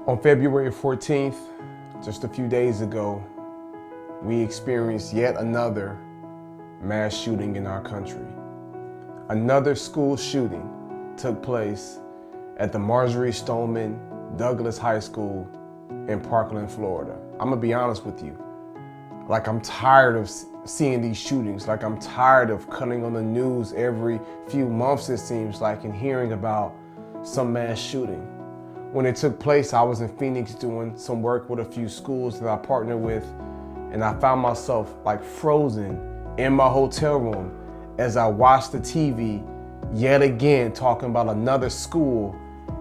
On February 14th, just a few days ago, we experienced yet another mass shooting in our country. Another school shooting took place at the Marjorie Stoneman Douglas High School in Parkland, Florida. I'm gonna be honest with you. I'm tired of seeing these shootings. I'm tired of cutting on the news every few months, it seems like, and hearing about some mass shooting. When it took place, I was in Phoenix doing some work with a few schools that I partner with, and I found myself frozen in my hotel room as I watched the TV yet again talking about another school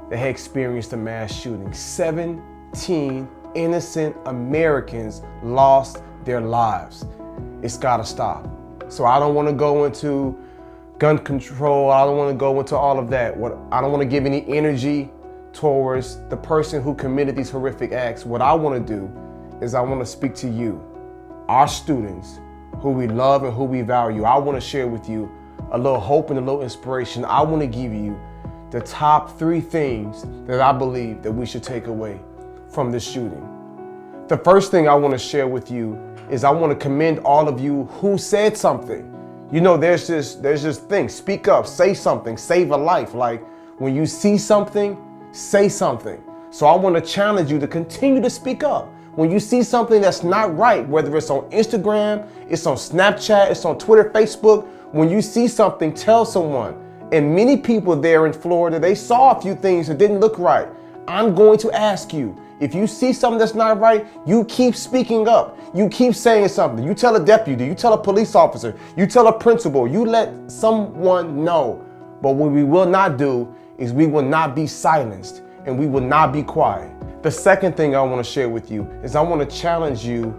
that had experienced a mass shooting. 17 innocent Americans lost their lives. It's gotta stop. So I don't wanna go into gun control. I don't wanna go into all of that. I don't wanna give any energy towards the person who committed these horrific acts. What I wanna do is I wanna speak to you, our students, who we love and who we value. I wanna share with you a little hope and a little inspiration. I wanna give you the top 3 things that I believe that we should take away from this shooting. The first thing I wanna share with you is I wanna commend all of you who said something. You know, there's this thing, speak up, say something, save a life. When you see something, say something. So I want to challenge you to continue to speak up. When you see something that's not right, whether it's on Instagram, it's on Snapchat, it's on Twitter, Facebook, when you see something, tell someone. And many people there in Florida, they saw a few things that didn't look right. I'm going to ask you, if you see something that's not right, you keep speaking up. You keep saying something. You tell a deputy, you tell a police officer, you tell a principal, you let someone know. But what we will not do is we will not be silenced and we will not be quiet. The second thing I want to share with you is I want to challenge you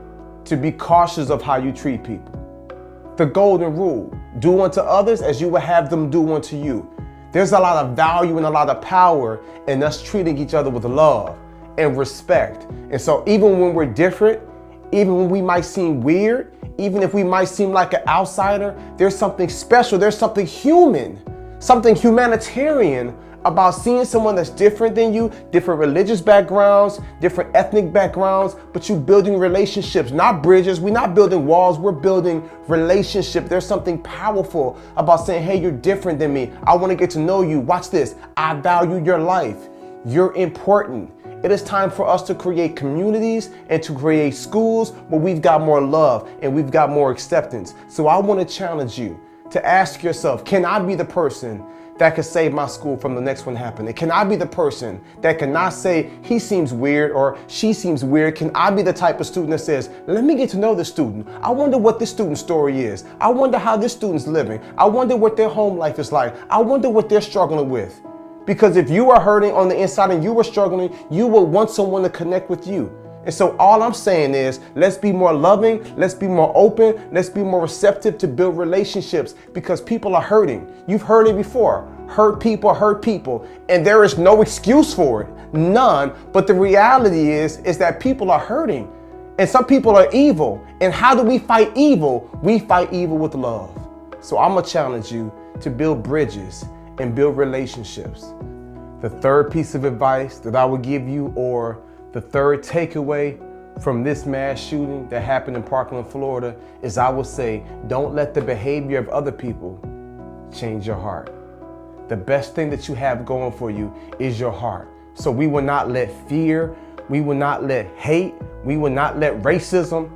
to be cautious of how you treat people. The golden rule, do unto others as you would have them do unto you. There's a lot of value and a lot of power in us treating each other with love and respect. And so even when we're different, even when we might seem weird, even if we might seem like an outsider, there's something special, there's something human, something humanitarian about seeing someone that's different than you, different religious backgrounds, different ethnic backgrounds, but you building relationships, not bridges. We're not building walls, we're building relationship. There's something powerful about saying, hey, you're different than me. I want to get to know you. Watch this. I value your life. You're important. It is time for us to create communities and to create schools where we've got more love and we've got more acceptance. So I want to challenge you to ask yourself, can I be the person that could save my school from the next one happening? Can I be the person that cannot say he seems weird or she seems weird? Can I be the type of student that says, let me get to know this student. I wonder what this student's story is. I wonder how this student's living. I wonder what their home life is like. I wonder what they're struggling with. Because if you are hurting on the inside and you were struggling, you will want someone to connect with you. And so all I'm saying is, let's be more loving, let's be more open, let's be more receptive to build relationships, because people are hurting. You've heard it before. Hurt people, and there is no excuse for it, none. But the reality is that people are hurting, and some people are evil. And how do we fight evil? We fight evil with love. So I'm gonna challenge you to build bridges and build relationships. The third piece of advice that I would give you, or the third takeaway from this mass shooting that happened in Parkland, Florida, is I would say, don't let the behavior of other people change your heart. The best thing that you have going for you is your heart. So we will not let fear, we will not let hate, we will not let racism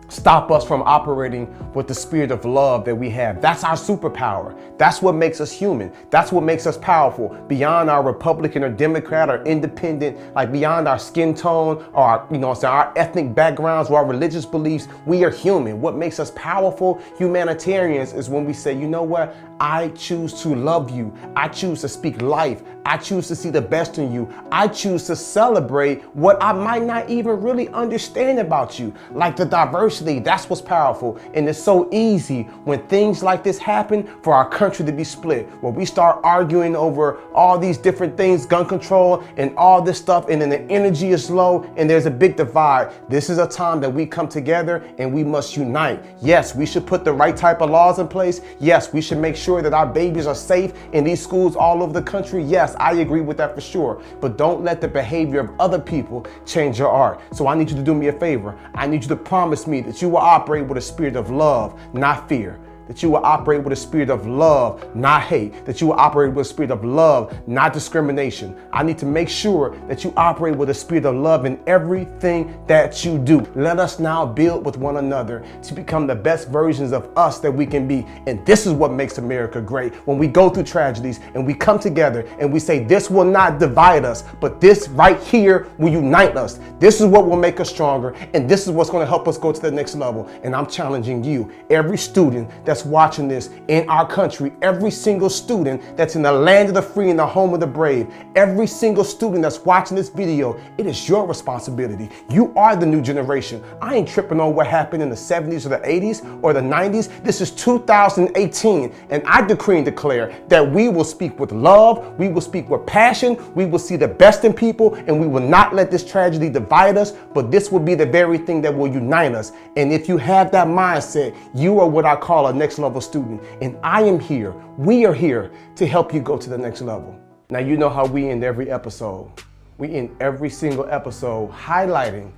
stop us from operating with the spirit of love that we have. That's our superpower. That's what makes us human. That's what makes us powerful. Beyond our Republican or Democrat or independent, beyond our skin tone or our ethnic backgrounds or our religious beliefs, we are human. What makes us powerful humanitarians is when we say, you know what? I choose to love you. I choose to speak life. I choose to see the best in you. I choose to celebrate what I might not even really understand about you, like the diversity. That's what's powerful. And it's so easy when things like this happen for our country to be split, where we start arguing over all these different things, gun control and all this stuff, and then the energy is low and there's a big divide. This is a time that we come together and we must unite. Yes, we should put the right type of laws in place. Yes, we should make sure sure that our babies are safe in these schools all over the country? Yes, I agree with that for sure. But don't let the behavior of other people change your art. So I need you to do me a favor. I need you to promise me that you will operate with a spirit of love, not fear. That you will operate with a spirit of love, not hate. That you will operate with a spirit of love, not discrimination. I need to make sure that you operate with a spirit of love in everything that you do. Let us now build with one another to become the best versions of us that we can be. And this is what makes America great. When we go through tragedies and we come together and we say, this will not divide us, but this right here will unite us. This is what will make us stronger. And this is what's going to help us go to the next level. And I'm challenging you, every student that's watching this in our country, every single student that's in the land of the free and the home of the brave, every single student that's watching this video, it is your responsibility. You are the new generation. I ain't tripping on what happened in the 70s or the 80s or the 90s. This is 2018, and I decree and declare that we will speak with love, we will speak with passion, we will see the best in people, and we will not let this tragedy divide us, but this will be the very thing that will unite us. And if you have that mindset, you are what I call a next level student, and I am here, we are here to help you go to the next level. Now, you know how we end every episode. We end every single episode highlighting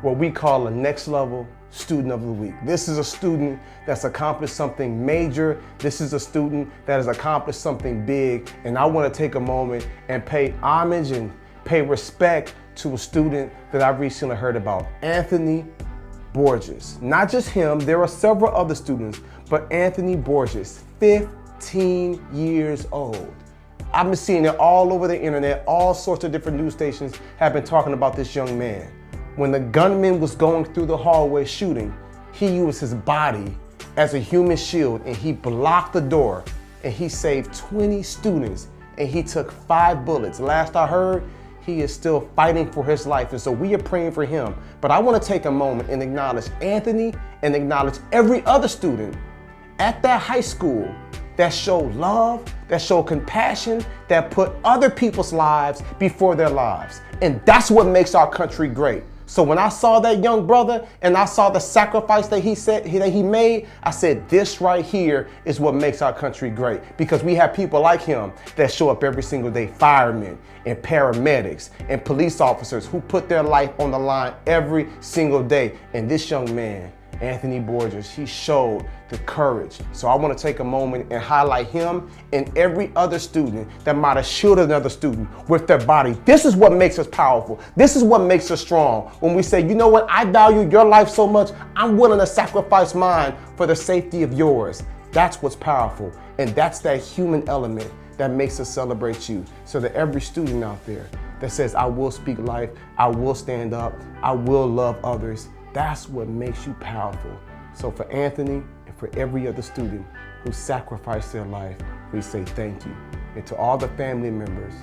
what we call a next level student of the week. This is a student that's accomplished something major. This is a student that has accomplished something big, and I want to take a moment and pay homage and pay respect to a student that I recently heard about, Anthony Borges. Not just him, there are several other students, but Anthony Borges, 15 years old. I've been seeing it all over the internet. All sorts of different news stations have been talking about this young man. When the gunman was going through the hallway shooting, he used his body as a human shield, and he blocked the door, and he saved 20 students, and he took 5 bullets. Last I heard, he is still fighting for his life, and so we are praying for him. But I want to take a moment and acknowledge Anthony and acknowledge every other student at that high school that showed love, that showed compassion, that put other people's lives before their lives. And that's what makes our country great. So when I saw that young brother and I saw the sacrifice that he made, I said, this right here is what makes our country great, because we have people like him that show up every single day, firemen and paramedics and police officers who put their life on the line every single day. And this young man, Anthony Borges, he showed the courage. So I want to take a moment and highlight him and every other student that might have shielded another student with their body. This is what makes us powerful. This is what makes us strong. When we say, you know what, I value your life so much, I'm willing to sacrifice mine for the safety of yours. That's what's powerful. And that's that human element that makes us celebrate you. So that every student out there that says, I will speak life, I will stand up, I will love others, that's what makes you powerful. So for Anthony and for every other student who sacrificed their life, we say thank you. And to all the family members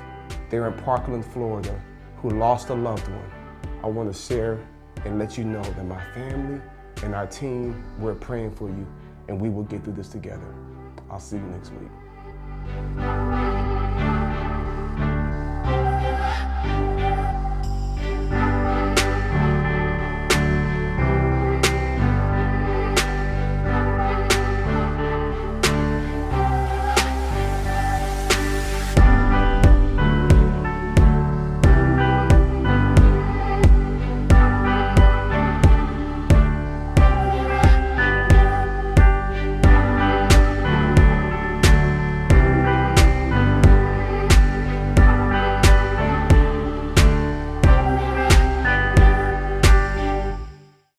there in Parkland, Florida, who lost a loved one, I want to share and let you know that my family and our team, we're praying for you, and we will get through this together. I'll see you next week.